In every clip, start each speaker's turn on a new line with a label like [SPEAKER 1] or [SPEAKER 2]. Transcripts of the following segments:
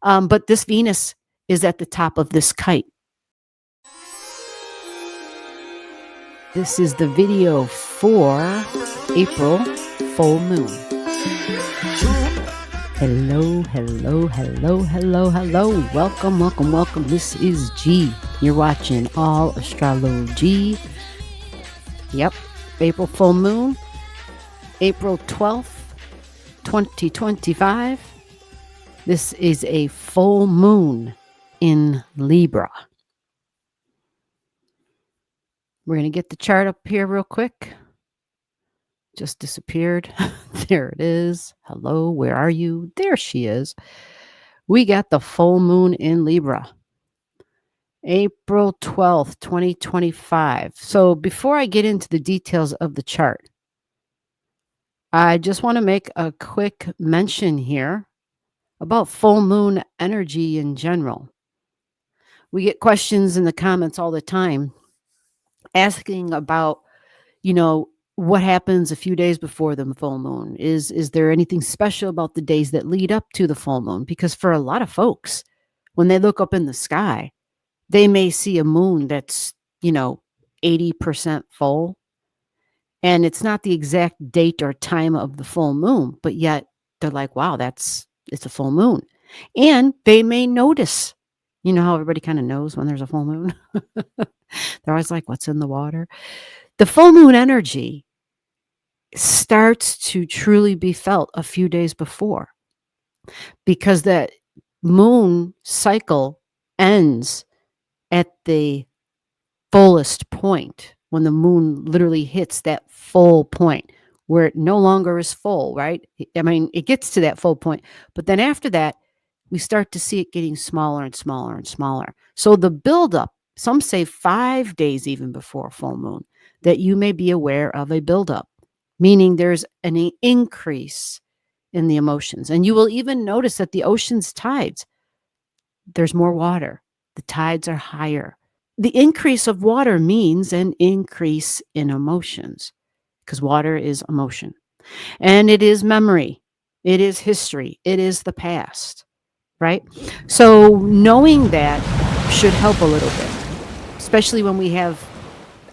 [SPEAKER 1] But this Venus is at the top of this kite. This is the video for April full moon. Hello, hello, hello, hello, hello. Welcome, welcome, welcome. This is G. You're watching Allastrology. Yep, April full moon, April 12th, 2025. This is a full moon in Libra. We're going to get the chart up here real quick. Just disappeared. There it is. Hello, where are you? There she is. We got the full moon in Libra. April 12th, 2025. So before I get into the details of the chart, I just want to make a quick mention here about full moon energy in general. We get questions in the comments all the time asking about, what happens a few days before the full moon? Is there anything special about the days that lead up to the full moon? Because for a lot of folks, when they look up in the sky, they may see a moon that's, 80% full. And it's not the exact date or time of the full moon, but yet they're like, wow, it's a full moon. And they may notice, how everybody kind of knows when there's a full moon? They're always like, what's in the water? The full moon energy starts to truly be felt a few days before, because that moon cycle ends at the fullest point, when the moon literally hits that full point where it no longer is full, right? I mean, it gets to that full point, but then after that, we start to see it getting smaller and smaller and smaller. So the buildup, some say 5 days even before full moon, that you may be aware of a buildup, meaning there's an increase in the emotions. And you will even notice that the ocean's tides, there's more water. The tides are higher. The increase of water means an increase in emotions, because water is emotion. And it is memory. It is history. It is the past, right? So knowing that should help a little bit, especially when we have,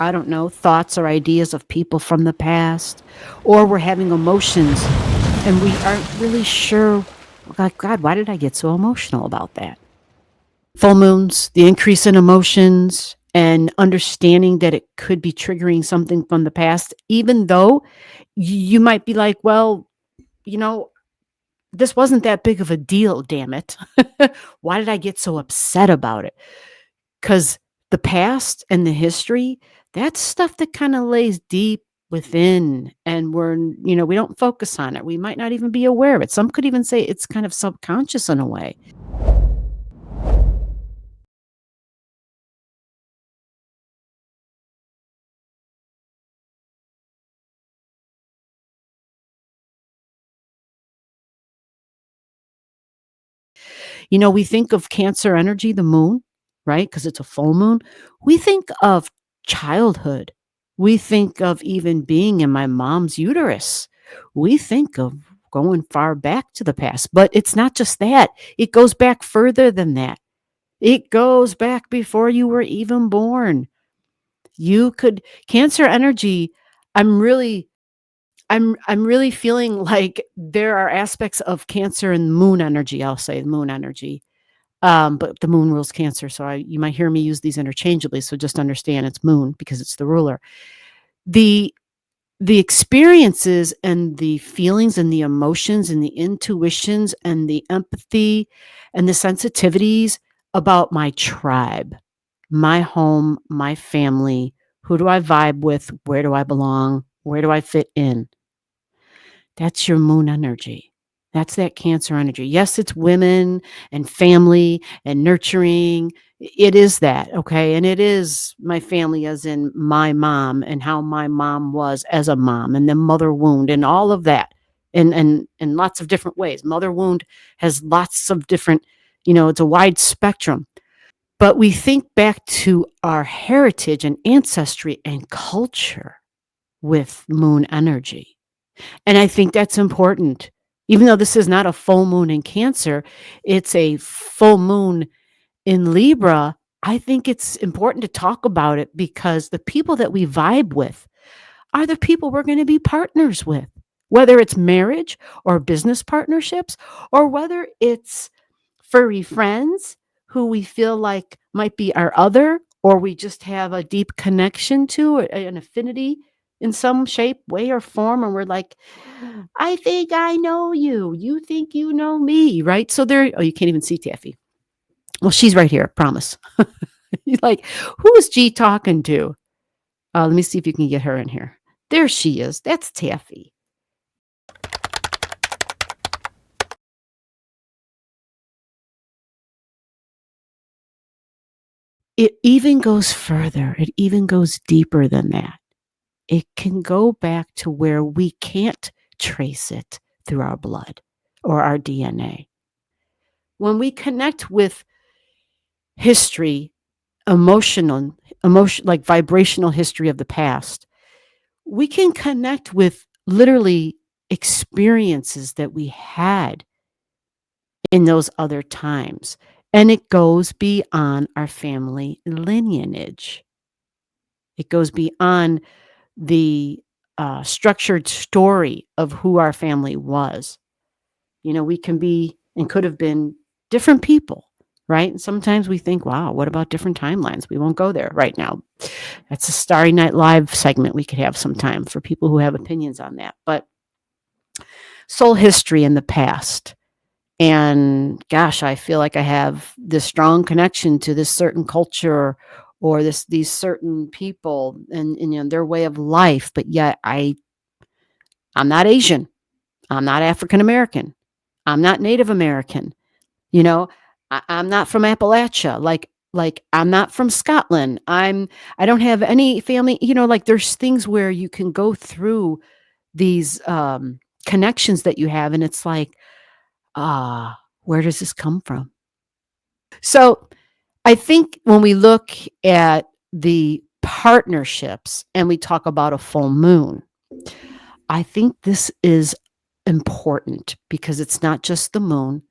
[SPEAKER 1] I don't know, thoughts or ideas of people from the past, or we're having emotions and we aren't really sure, like, God, why did I get so emotional about that? Full moons, the increase in emotions, and understanding that it could be triggering something from the past, even though you might be like, well, this wasn't that big of a deal, damn it. Why did I get so upset about it? Because the past and the history, that's stuff that kind of lays deep within, and we don't focus on it. We might not even be aware of it. Some could even say it's kind of subconscious in a way. We think of Cancer energy, the moon, right? Because it's a full moon. We think of childhood. We think of even being in my mom's uterus. We think of going far back to the past, but it's not just that. It goes back further than that. It goes back before you were even born. Cancer energy, I'm really feeling like there are aspects of Cancer and moon energy. I'll say moon energy. But the moon rules Cancer, so you might hear me use these interchangeably. So just understand it's moon because it's the ruler. The experiences and the feelings and the emotions and the intuitions and the empathy and the sensitivities about my tribe, my home, my family. Who do I vibe with? Where do I belong? Where do I fit in? That's your moon energy. That's that Cancer energy. Yes, it's women and family and nurturing. It is that, okay? And it is my family, as in my mom and how my mom was as a mom, and the mother wound and all of that. And in lots of different ways. Mother wound has lots of different, it's a wide spectrum. But we think back to our heritage and ancestry and culture with moon energy. And I think that's important. Even though this is not a full moon in Cancer, it's a full moon in Libra. I think it's important to talk about it because the people that we vibe with are the people we're going to be partners with, whether it's marriage or business partnerships, or whether it's furry friends who we feel like might be our other, or we just have a deep connection to, an affinity in some shape, way, or form. And we're like, I think I know you. You think you know me, right? So there, oh, you can't even see Taffy. Well, she's right here, promise. You're like, who is G talking to? Let me see if you can get her in here. There she is. That's Taffy. It even goes further. It even goes deeper than that. It can go back to where we can't trace it through our blood or our DNA. When we connect with history, emotion, like vibrational history of the past, we can connect with literally experiences that we had in those other times. And it goes beyond our family lineage. It goes beyond the structured story of who our family was. We can be and could have been different people, right? And sometimes we think, wow, what about different timelines? We won't go there right now. That's a Starry Night Live segment we could have sometime for people who have opinions on that. But soul history in the past. And gosh, I feel like I have this strong connection to this certain culture or these certain people and their way of life, but yet I'm not Asian. I'm not African American. I'm not Native American. You know, I'm not from Appalachia. Like I'm not from Scotland. I don't have any family. Like there's things where you can go through these connections that you have, and it's like, where does this come from? So I think when we look at the partnerships and we talk about a full moon, I think this is important because it's not just the moon,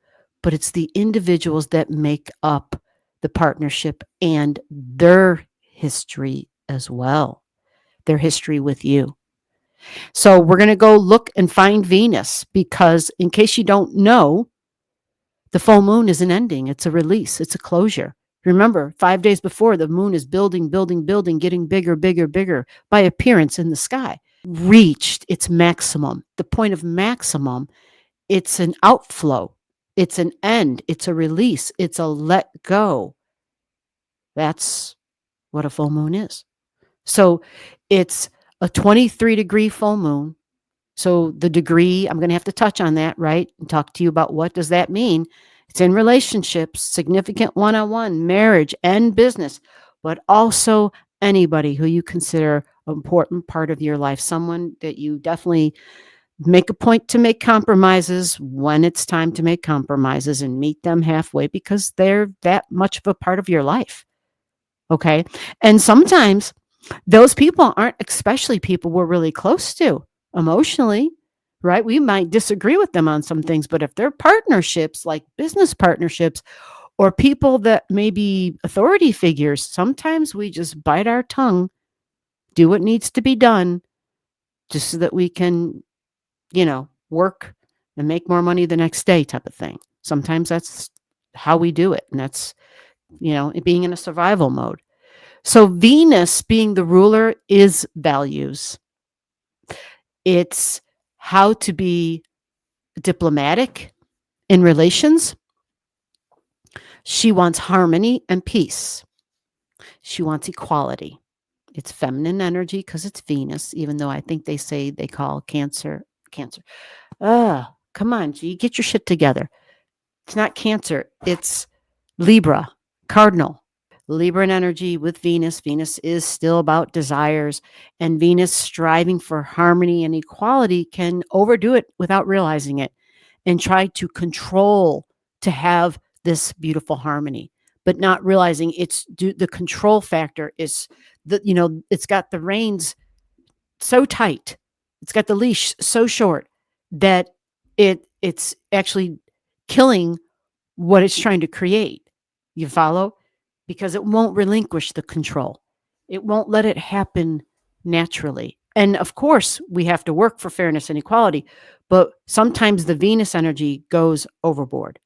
[SPEAKER 1] but it's the individuals that make up the partnership and their history as well, their history with you. So we're going to go look and find Venus because, in case you don't know, the full moon is an ending, it's a release, it's a closure. Remember, 5 days before, the moon is building, building, building, getting bigger, bigger, bigger by appearance in the sky. Reached its maximum. The point of maximum, it's an outflow, it's an end, it's a release, it's a let go. That's what a full moon is. So it's a 23-degree full moon. So the degree, I'm going to have to touch on that, right? And talk to you about what does that mean. It's in relationships, significant one-on-one, marriage, and business, but also anybody who you consider an important part of your life, someone that you definitely make a point to make compromises when it's time to make compromises and meet them halfway because they're that much of a part of your life. Okay. And sometimes those people aren't especially people we're really close to emotionally, right? We might disagree with them on some things, but if they're partnerships, like business partnerships, or people that may be authority figures, sometimes we just bite our tongue, do what needs to be done, just so that we can, work and make more money the next day type of thing. Sometimes that's how we do it. And that's, being in a survival mode. So Venus being the ruler is values. It's how to be diplomatic in relations. She wants harmony and peace. She wants equality. It's feminine energy because it's Venus, even though I think they call Cancer. Come on, G, get your shit together. It's not Cancer. It's Libra, cardinal. Libran energy with Venus. Venus is still about desires, and Venus striving for harmony and equality can overdo it without realizing it and try to control to have this beautiful harmony, but not realizing the control factor is it's got the reins so tight, it's got the leash so short that it's actually killing what it's trying to create. You follow? Because it won't relinquish the control. It won't let it happen naturally. And of course, we have to work for fairness and equality, but sometimes the Venus energy goes overboard.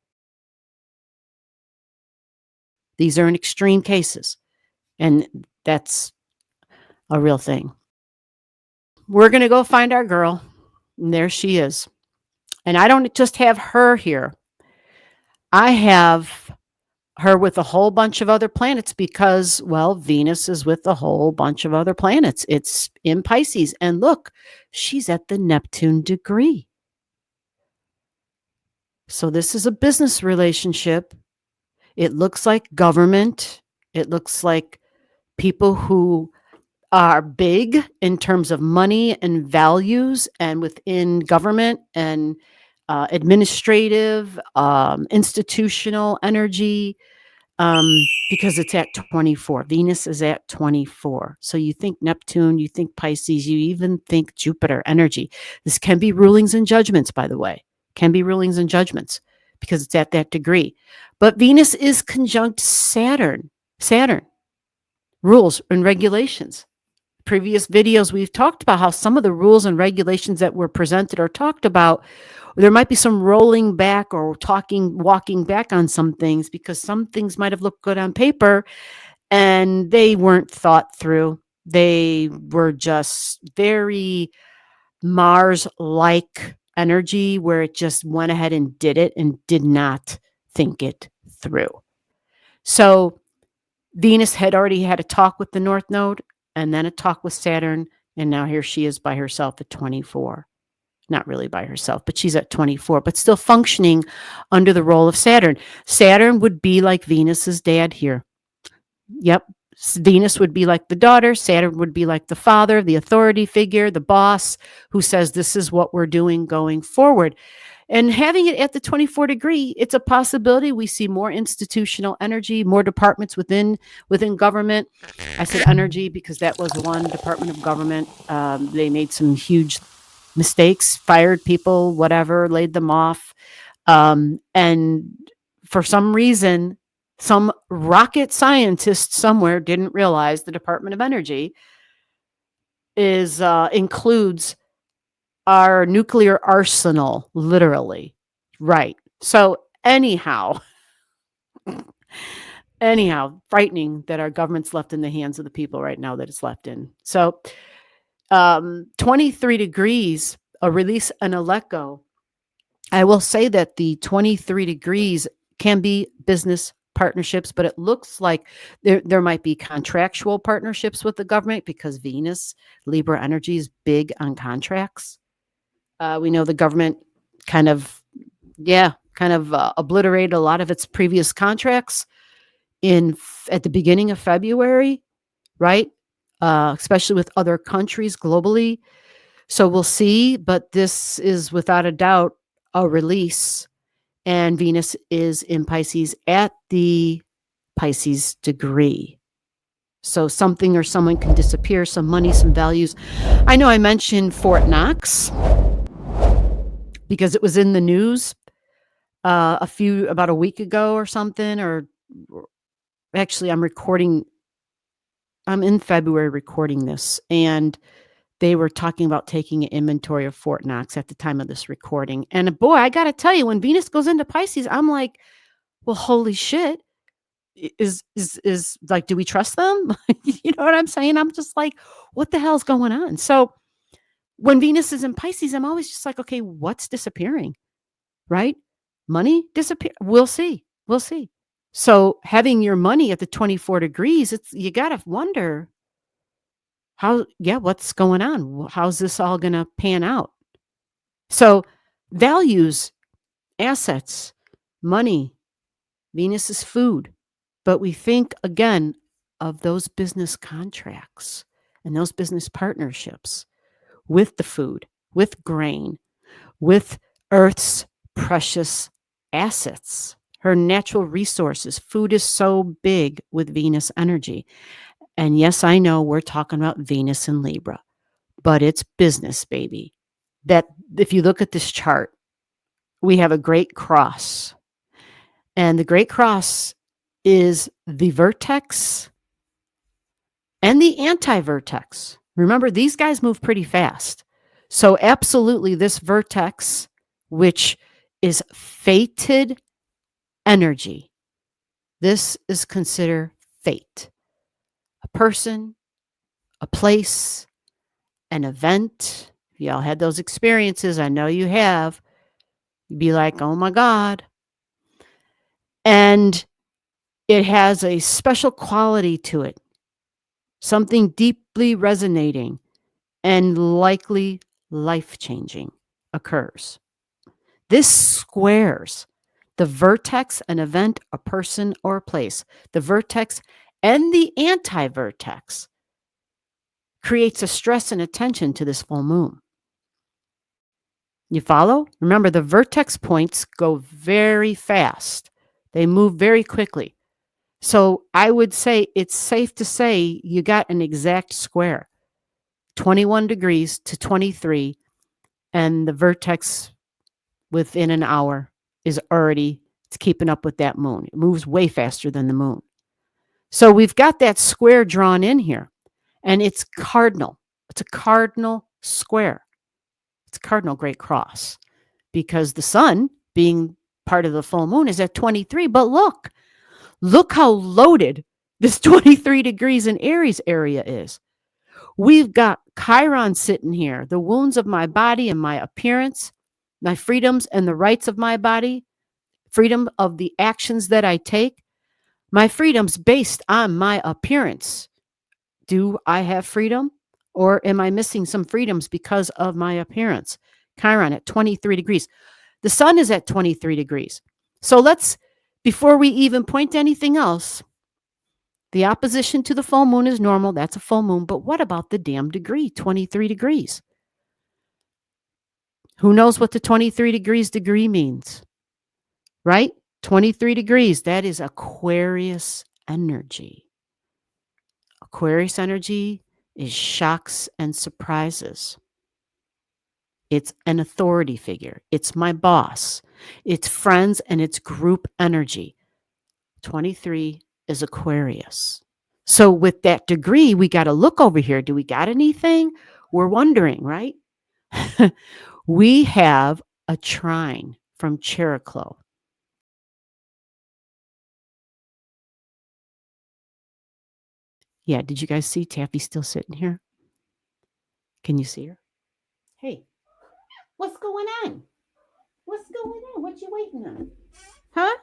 [SPEAKER 1] These are in extreme cases, and that's a real thing. We're going to go find our girl, and there she is. And I don't just have her here. I have her with a whole bunch of other planets because, well, Venus is with a whole bunch of other planets. It's in Pisces. And look, she's at the Neptune degree. So this is a business relationship. It looks like government. It looks like people who are big in terms of money and values and within government and administrative, institutional energy, because it's at 24. Venus is at 24. So you think Neptune, you think Pisces, you even think Jupiter energy. This can be rulings and judgments, by the way, can be rulings and judgments because it's at that degree. But Venus is conjunct Saturn. Saturn, rules and regulations. Previous videos, we've talked about how some of the rules and regulations that were presented or talked about, there might be some rolling back or walking back on some things because some things might have looked good on paper and they weren't thought through. They were just very Mars-like energy where it just went ahead and did it and did not think it through. So Venus had already had a talk with the North Node and then a talk with Saturn, and now here she is by herself at 24. Not really by herself, but she's at 24, but still functioning under the role of Saturn. Saturn would be like Venus's dad here. Yep. Venus would be like the daughter. Saturn would be like the father, the authority figure, the boss who says, this is what we're doing going forward. And having it at the 24 degree, it's a possibility we see more institutional energy, more departments within government. I said energy because that was one department of government. They made some huge mistakes, fired people, whatever, laid them off. And for some reason, some rocket scientist somewhere didn't realize the Department of Energy includes our nuclear arsenal, literally. Right. So anyhow, frightening that our government's left in the hands of the people right now that it's left in. So 23 degrees, a release and a let go. I will say that the 23 degrees can be business partnerships, but it looks like there might be contractual partnerships with the government because Venus, Libra energy is big on contracts. We know the government kind of obliterated a lot of its previous contracts at the beginning of February, right? Especially with other countries globally. So we'll see, but this is without a doubt a release. And Venus is in Pisces at the Pisces degree. So something or someone can disappear, some money, some values. I know I mentioned Fort Knox because it was in the news about a week ago or something, or actually I'm in February recording this, and they were talking about taking an inventory of Fort Knox at the time of this recording. And boy, I got to tell you, when Venus goes into Pisces, I'm like, well, holy shit. Is like, do we trust them? You know what I'm saying? I'm just like, what the hell's going on? So when Venus is in Pisces, I'm always just like, okay, what's disappearing? Right? Money disappear. We'll see. We'll see. So having your money at the 24 degrees, you got to wonder what's going on? How's this all going to pan out? So values, assets, money, Venus is food. But we think again of those business contracts and those business partnerships with the food, with grain, with Earth's precious assets, her natural resources. Food is so big with Venus energy. And yes, I know we're talking about Venus and Libra, but it's business, baby. That if you look at this chart, we have a great cross. And the great cross is the vertex and the anti-vertex. Remember, these guys move pretty fast. So absolutely this vertex, which is fated energy, this is considered fate. A person, a place, an event. If y'all had those experiences, I know you have. You'd be like, oh my God. And it has a special quality to it, something deeply resonating and likely life-changing occurs. This squares the vertex, an event, a person, or a place. The vertex and the anti-vertex creates a stress and a tension to this full moon. You follow? Remember, the vertex points go very fast. They move very quickly. So I would say it's safe to say you got an exact square, 21 degrees to 23, and the vertex within an hour is already, it's keeping up with that moon. It moves way faster than the moon. So we've got that square drawn in here, and it's cardinal. It's a cardinal square. It's a cardinal great cross because the sun, being part of the full moon, is at 23. But look how loaded this 23 degrees in Aries area is. We've got Chiron sitting here, the wounds of my body and my appearance, my freedoms and the rights of my body, freedom of the actions that I take, my freedoms based on my appearance. Do I have freedom, or am I missing some freedoms because of my appearance? Chiron at 23 degrees. The sun is at 23 degrees. So before we even point to anything else, the opposition to the full moon is normal. That's a full moon. But what about the damn degree, 23 degrees? Who knows what the 23 degrees degree means, right? 23 degrees, that is Aquarius energy. Aquarius energy is shocks and surprises. It's an authority figure. It's my boss. It's friends and it's group energy. 23 is Aquarius. So with that degree, we got to look over here. Do we got anything? We're wondering, right? We have a trine from Cheroklo. Yeah, did you guys see Taffy still sitting here? Can you see her? Hey, what's going on? What's going on? What you waiting on? Huh?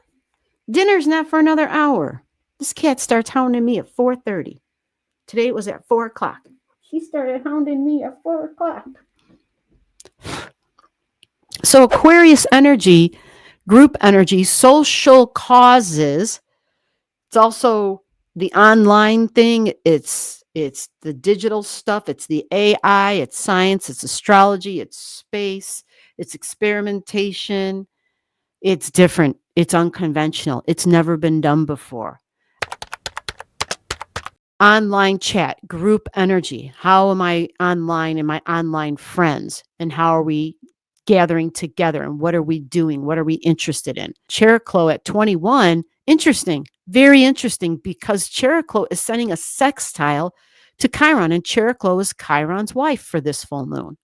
[SPEAKER 1] Dinner's not for another hour. This cat starts hounding me at 4:30. Today it was at 4 o'clock. She started hounding me at 4 o'clock. So Aquarius energy, group energy, social causes. It's also the online thing. It's the digital stuff. It's the AI. It's science. It's astrology. It's space. It's experimentation. It's different. It's unconventional. It's never been done before. Online chat, group energy. How am I online and my online friends? And how are we gathering together? And what are we doing? What are we interested in? Cheroklo at 21, interesting, very interesting, because Cheroklo is sending a sextile to Chiron, and Cheroklo is Chiron's wife for this full moon.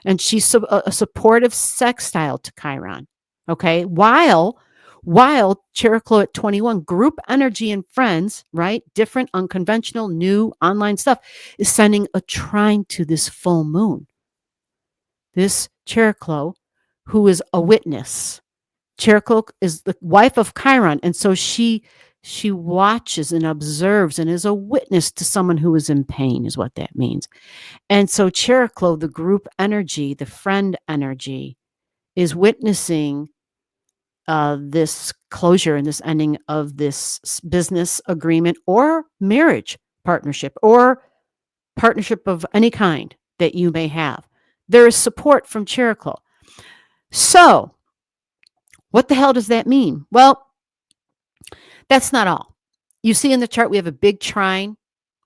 [SPEAKER 1] And she's a supportive sextile to Chiron. Okay. While Cheroklo at 21, group energy and friends, right? Different, unconventional, new online stuff is sending a trine to this full moon. This Cheroklo, who is a witness. Cheroklo is the wife of Chiron. And so she watches and observes and is a witness to someone who is in pain, is what that means. And so Cheroklo, the group energy, the friend energy, is witnessing this closure and this ending of this business agreement or marriage partnership or partnership of any kind that you may have. There is support from Cheroklo. So what the hell does that mean? Well, that's not all. You see in the chart, we have a big trine.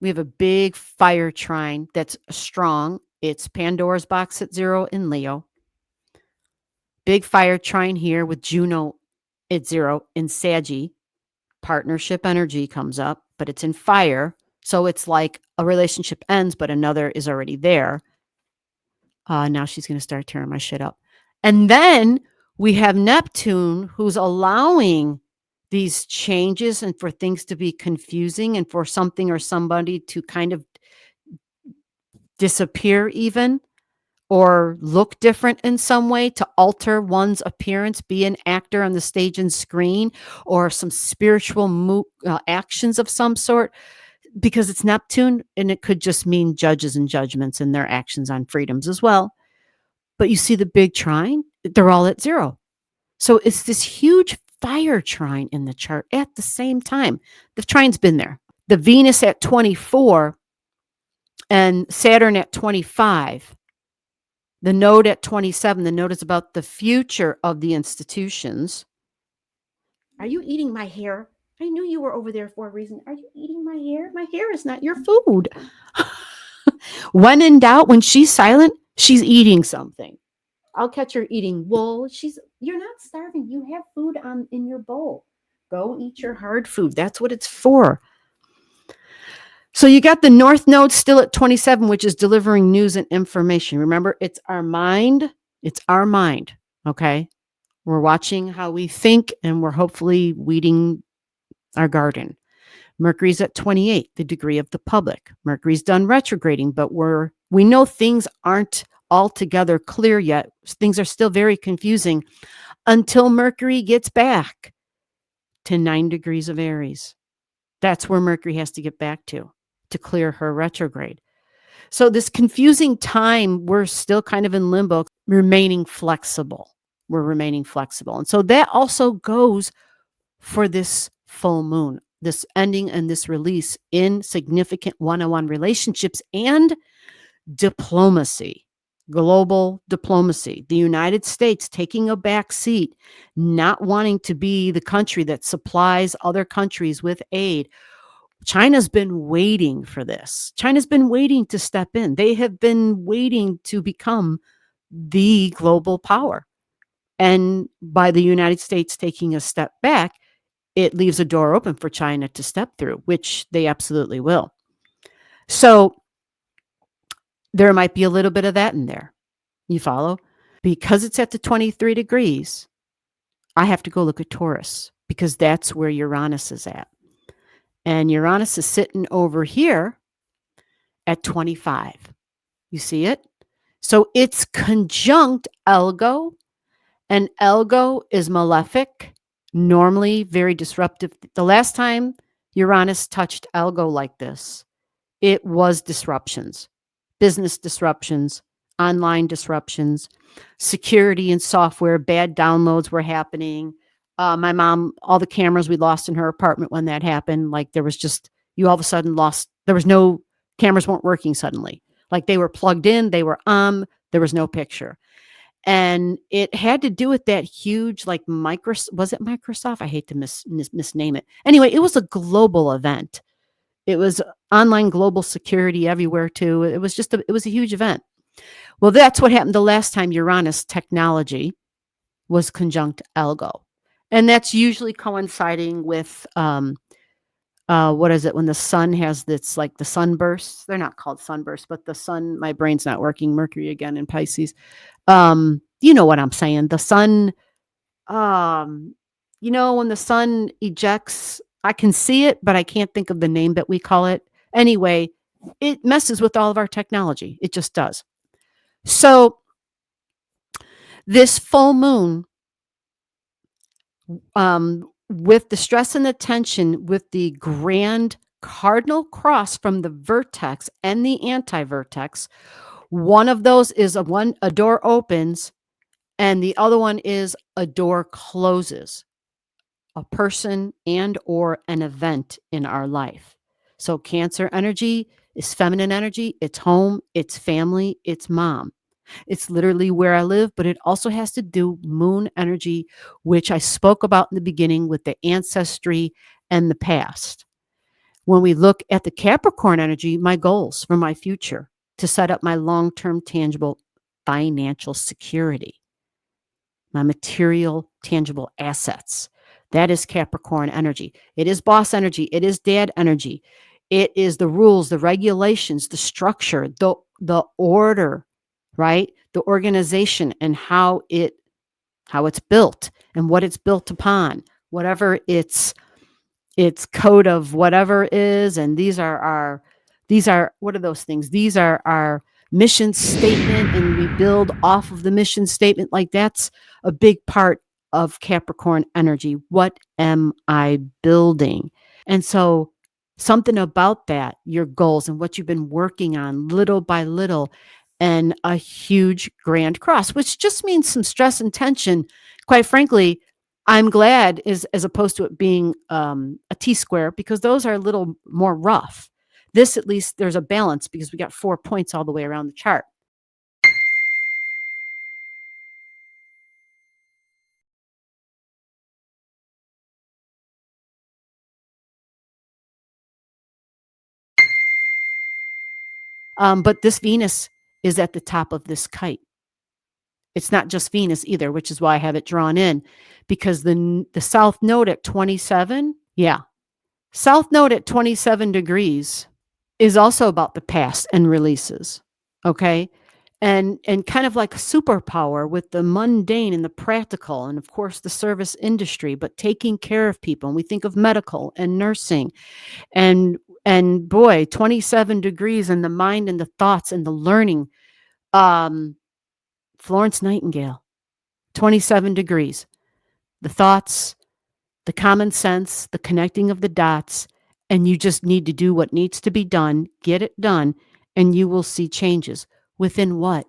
[SPEAKER 1] We have a big fire trine that's strong. It's Pandora's box at 0 in Leo. big fire trine here with Juno at 0 in Saggy. Partnership energy comes up, but it's in fire. So it's like a relationship ends, but another is already there. Now she's going to start tearing my shit up. And then we have Neptune, who's allowing these changes and for things to be confusing and for something or somebody to kind of disappear even or look different in some way, to alter one's appearance, be an actor on the stage and screen, or some spiritual actions of some sort, because it's Neptune, and it could just mean judges and judgments and their actions on freedoms as well. But you see the big trine, they're all at 0. So it's this huge fire trine in the chart at the same time. The trine's been there. The Venus at 24 and Saturn at 25. The node at 27, the node is about the future of the institutions. Are you eating my hair? I knew you were over there for a reason. Are you eating my hair? My hair is not your food. When in doubt, when she's silent, she's eating something. I'll catch her eating wool. You're not starving. You have food in your bowl. Go eat your hard food. That's what it's for. So you got the North Node still at 27, which is delivering news and information. Remember, it's our mind. It's our mind, okay? We're watching how we think, and we're hopefully weeding our garden. Mercury's at 28, the degree of the public. Mercury's done retrograding, but we know things aren't altogether clear yet. Things are still very confusing until Mercury gets back to 9 degrees of Aries. That's where Mercury has to get back to clear her retrograde. So this confusing time, we're still kind of in limbo, remaining flexible. We're remaining flexible. And so that also goes for this full moon, this ending and this release in significant one-on-one relationships and diplomacy, global diplomacy. The United States taking a back seat, not wanting to be the country that supplies other countries with aid. China's been waiting for this. China's been waiting to step in. They have been waiting to become the global power. And by the United States taking a step back, it leaves a door open for China to step through, which they absolutely will. So there might be a little bit of that in there. You follow? Because it's at the 23 degrees, I have to go look at Taurus because that's where Uranus is at. And Uranus is sitting over here at 25. You see it? So it's conjunct Elgo, and Elgo is malefic, normally very disruptive. The last time Uranus touched Elgo like this, it was disruptions, business disruptions, online disruptions, security and software, bad downloads were happening. My mom, all the cameras we lost in her apartment when that happened, like there was just, you all of a sudden lost, there was no, cameras weren't working suddenly. Like they were plugged in, they were on, there was no picture. And it had to do with that huge, like was it Microsoft? I hate to misname it. Anyway, it was a global event. It was online global security everywhere too. It was it was a huge event. Well, that's what happened the last time Uranus technology was conjunct Elgo. And that's usually coinciding with, what is it, when the sun has this, like the sunbursts? They're not called sunbursts, but the sun, my brain's not working, Mercury again in Pisces. You know what I'm saying? The sun, when the sun ejects, I can see it, but I can't think of the name that we call it. Anyway, it messes with all of our technology. It just does. So this full moon, with the stress and the tension, with the grand cardinal cross from the vertex and the anti-vertex, one of those is a door opens and the other one is a door closes, a person and or an event in our life. So Cancer energy is feminine energy. It's home, it's family, it's mom. It's literally where I live, but it also has to do moon energy, which I spoke about in the beginning with the ancestry and the past. When we look at the Capricorn energy, my goals for my future to set up my long-term tangible financial security. my material, tangible assets. That is Capricorn energy. It is boss energy. It is dad energy. It is the rules, the regulations, the structure, the order, right? The organization and how it's built and what it's built upon, whatever its code of whatever is. And these are what are those things? These are our mission statement, and we build off of the mission statement. Like, that's a big part of Capricorn energy. What am I building? And so something about that, your goals and what you've been working on little by little, and a huge grand cross, which just means some stress and tension. Quite frankly, I'm glad, is as opposed to it being a T square, because those are a little more rough. This, at least, there's a balance because we got 4 points all the way around the chart. But this Venus is at the top of this kite. It's not just Venus either, which is why I have it drawn in, because the south node at 27, yeah, south node at 27 degrees is also about the past and releases. Okay. And kind of like a superpower with the mundane and the practical, and of course the service industry, but taking care of people. And we think of medical and nursing, and boy, 27 degrees, and the mind and the thoughts and the learning. Um, Florence Nightingale, 27 degrees, the thoughts, the common sense, the connecting of the dots, and you just need to do what needs to be done, get it done, and you will see changes within what?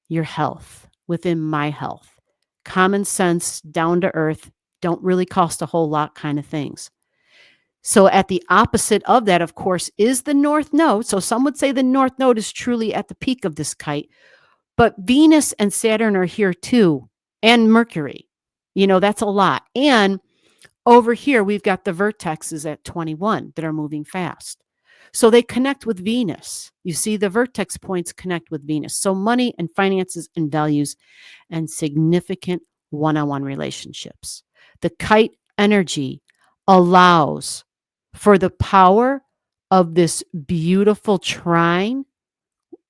[SPEAKER 1] Your health, within my health. Common sense, down to earth, don't really cost a whole lot kind of things. So at the opposite of that, of course, is the North Node. So some would say the North Node is truly at the peak of this kite, but Venus and Saturn are here too, and Mercury. That's a lot. And over here, we've got the vertexes at 21 that are moving fast. So they connect with Venus. You see, the vertex points connect with Venus. So money and finances and values and significant one-on-one relationships. The kite energy allows for the power of this beautiful trine.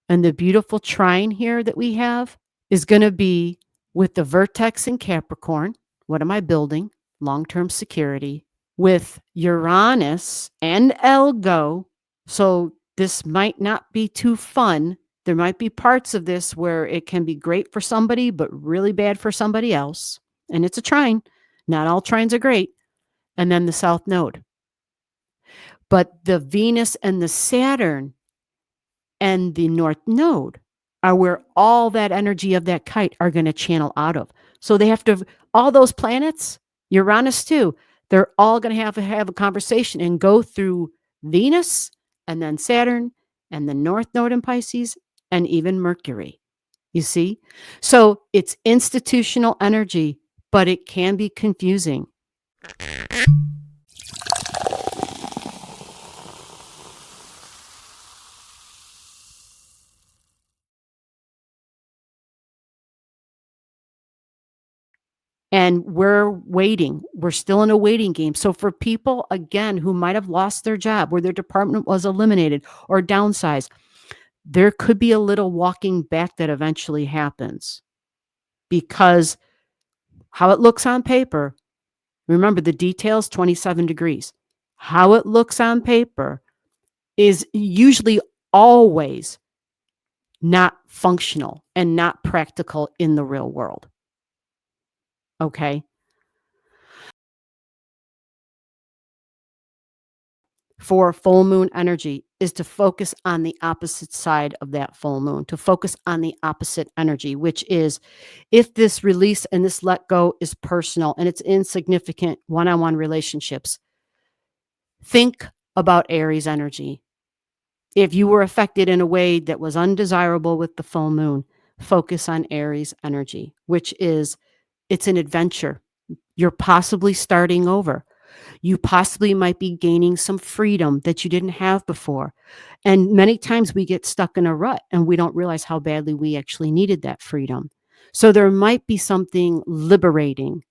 [SPEAKER 1] And the beautiful trine here that we have is going to be with the vertex in Capricorn. What am I building? Long-term security. With Uranus and Elgo. So this might not be too fun. There might be parts of this where it can be great for somebody, but really bad for somebody else. And it's a trine. Not all trines are great. And then the South Node. But the Venus and the Saturn and the North Node are where all that energy of that kite are going to channel out of. So they have to, all those planets, Uranus too, they're all going to have a conversation and go through Venus and then Saturn and the North Node in Pisces and even Mercury. You see? So it's institutional energy, but it can be confusing. And we're waiting. We're still in a waiting game. So for people, again, who might have lost their job, where their department was eliminated or downsized, there could be a little walking back that eventually happens, because how it looks on paper, remember the details, 27 degrees. How it looks on paper is usually always not functional and not practical in the real world. Okay. For full moon energy is to focus on the opposite side of that full moon, to focus on the opposite energy, which is, if this release and this let go is personal and it's insignificant one-on-one relationships, think about Aries energy. If you were affected in a way that was undesirable with the full moon, focus on Aries energy, which is, it's an adventure. You're possibly starting over. You possibly might be gaining some freedom that you didn't have before. And many times we get stuck in a rut and we don't realize how badly we actually needed that freedom. So there might be something liberating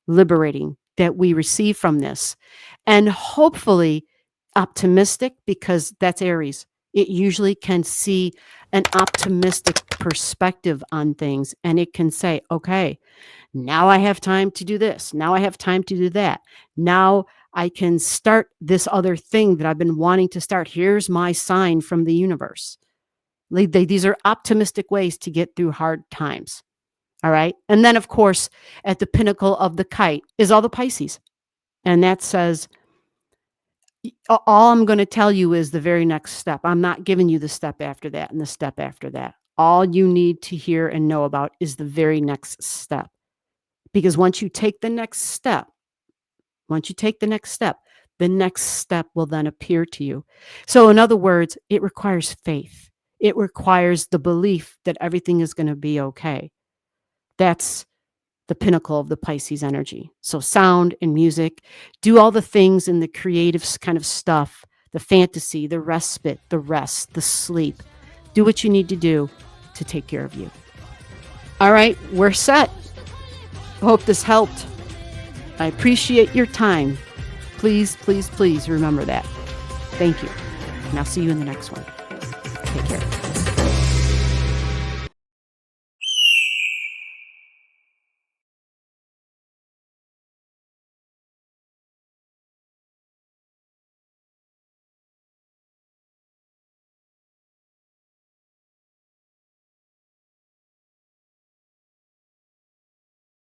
[SPEAKER 1] that we receive from this. And hopefully optimistic, because that's Aries. It usually can see an optimistic perspective on things, and it can say, okay, now I have time to do this. Now I have time to do that. Now I can start this other thing that I've been wanting to start. Here's my sign from the universe. These are optimistic ways to get through hard times. All right. And then, of course, at the pinnacle of the kite is all the Pisces. And that says, all I'm going to tell you is the very next step. I'm not giving you the step after that and the step after that. All you need to hear and know about is the very next step. Because once you take the next step, the next step will then appear to you. So in other words, it requires faith. It requires the belief that everything is going to be okay. That's the pinnacle of the Pisces energy. So sound and music, do all the things in the creative kind of stuff, the fantasy, the respite, the rest, the sleep. Do what you need to do to take care of you. All right, we're set. Hope this helped. I appreciate your time. Please, please, please remember that. Thank you. And I'll see you in the next one. Take care.